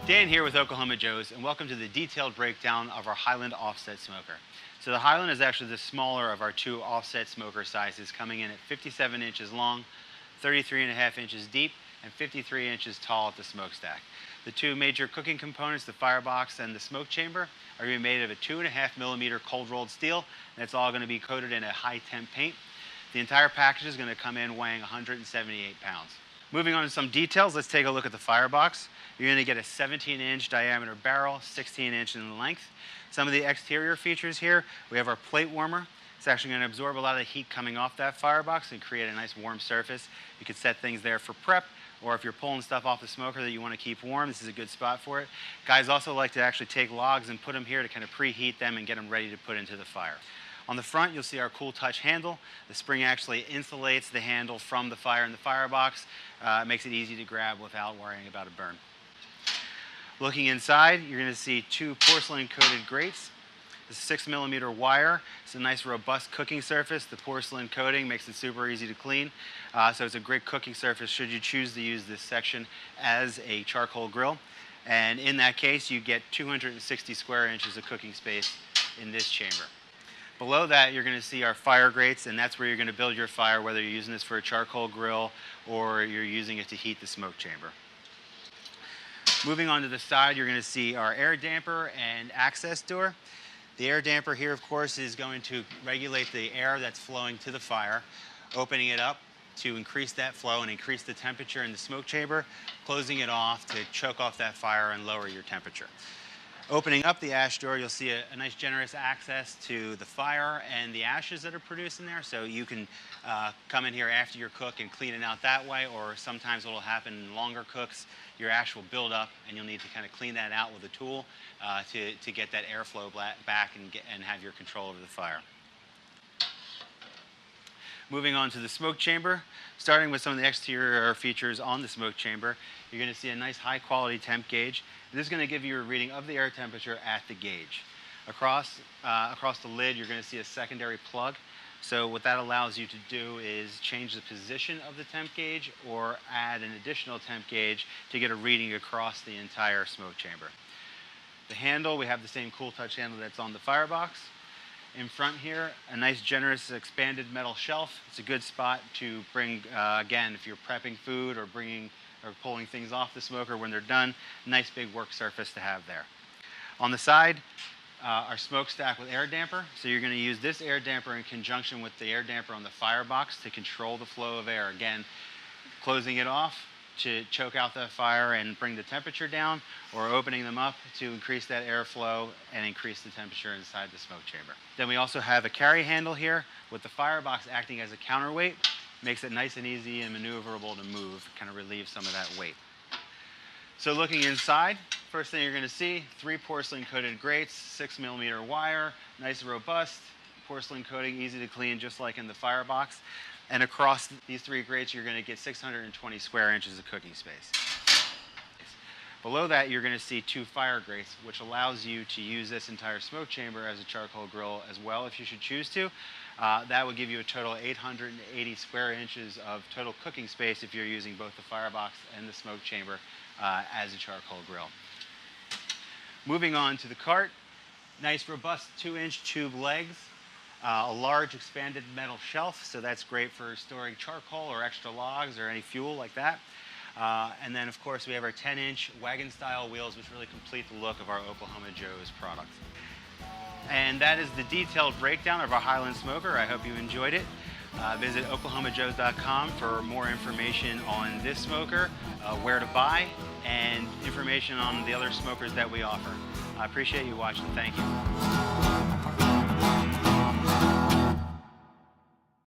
Dan here with Oklahoma Joe's, and welcome to the detailed breakdown of our Highland offset smoker. So the Highland is actually the smaller of our two offset smoker sizes, coming in at 57 inches long, 33.5 inches deep, and 53 inches tall at the smokestack. The two major cooking components, the firebox and the smoke chamber, are going to be made of a 2.5 millimeter cold rolled steel, and it's all going to be coated in a high temp paint. The entire package is going to come in weighing 178 pounds. Moving on to some details, let's take a look at the firebox. You're going to get a 17-inch diameter barrel, 16 inch in length. Some of the exterior features here, we have our plate warmer. It's actually going to absorb a lot of the heat coming off that firebox and create a nice warm surface. You could set things there for prep, or if you're pulling stuff off the smoker that you want to keep warm, this is a good spot for it. Guys also like to actually take logs and put them here to kind of preheat them and get them ready to put into the fire. On the front, you'll see our Cool Touch handle. The spring actually insulates the handle from the fire in the firebox. It makes it easy to grab without worrying about a burn. Looking inside, you're going to see two porcelain-coated grates. This is 6 millimeter wire. It's a nice, robust cooking surface. The porcelain coating makes it super easy to clean. So it's a great cooking surface should you choose to use this section as a charcoal grill. And in that case, you get 260 square inches of cooking space in this chamber. Below that, you're going to see our fire grates, and that's where you're going to build your fire, whether you're using this for a charcoal grill or you're using it to heat the smoke chamber. Moving on to the side, you're going to see our air damper and access door. The air damper here, of course, is going to regulate the air that's flowing to the fire, opening it up to increase that flow and increase the temperature in the smoke chamber, closing it off to choke off that fire and lower your temperature. Opening up the ash door, you'll see a nice generous access to the fire and the ashes that are produced in there. So you can come in here after your cook and clean it out that way, or sometimes what will happen in longer cooks, your ash will build up and you'll need to kind of clean that out with a tool to get that airflow back and have your control over the fire. Moving on to the smoke chamber, starting with some of the exterior features on the smoke chamber, you're going to see a nice high quality temp gauge. This is going to give you a reading of the air temperature at the gauge. Across the lid, you're going to see a secondary plug. So what that allows you to do is change the position of the temp gauge or add an additional temp gauge to get a reading across the entire smoke chamber. The handle, we have the same Cool Touch handle that's on the firebox. In front here, a nice generous expanded metal shelf. It's a good spot to bring, again, if you're prepping food or pulling things off the smoker when they're done, nice big work surface to have there. On the side, our smokestack with air damper. So you're going to use this air damper in conjunction with the air damper on the firebox to control the flow of air. Again, closing it off to choke out the fire and bring the temperature down, or opening them up to increase that airflow and increase the temperature inside the smoke chamber. Then we also have a carry handle here with the firebox acting as a counterweight. Makes it nice and easy and maneuverable to move, kind of relieve some of that weight. So looking inside, first thing you're going to see, 3 porcelain coated grates, 6 millimeter wire, nice robust, porcelain coating, easy to clean just like in the firebox. And across these 3 grates, you're going to get 620 square inches of cooking space. Below that, you're going to see 2 fire grates, which allows you to use this entire smoke chamber as a charcoal grill as well, if you should choose to. That would give you a total of 880 square inches of total cooking space if you're using both the firebox and the smoke chamber as a charcoal grill. Moving on to the cart, nice robust 2-inch tube legs. A large expanded metal shelf, so that's great for storing charcoal or extra logs or any fuel like that. And then, of course, we have our 10-inch wagon-style wheels, which really complete the look of our Oklahoma Joe's product. And that is the detailed breakdown of our Highland smoker. I hope you enjoyed it. Visit oklahomajoes.com for more information on this smoker, where to buy, and information on the other smokers that we offer. I appreciate you watching. Thank you.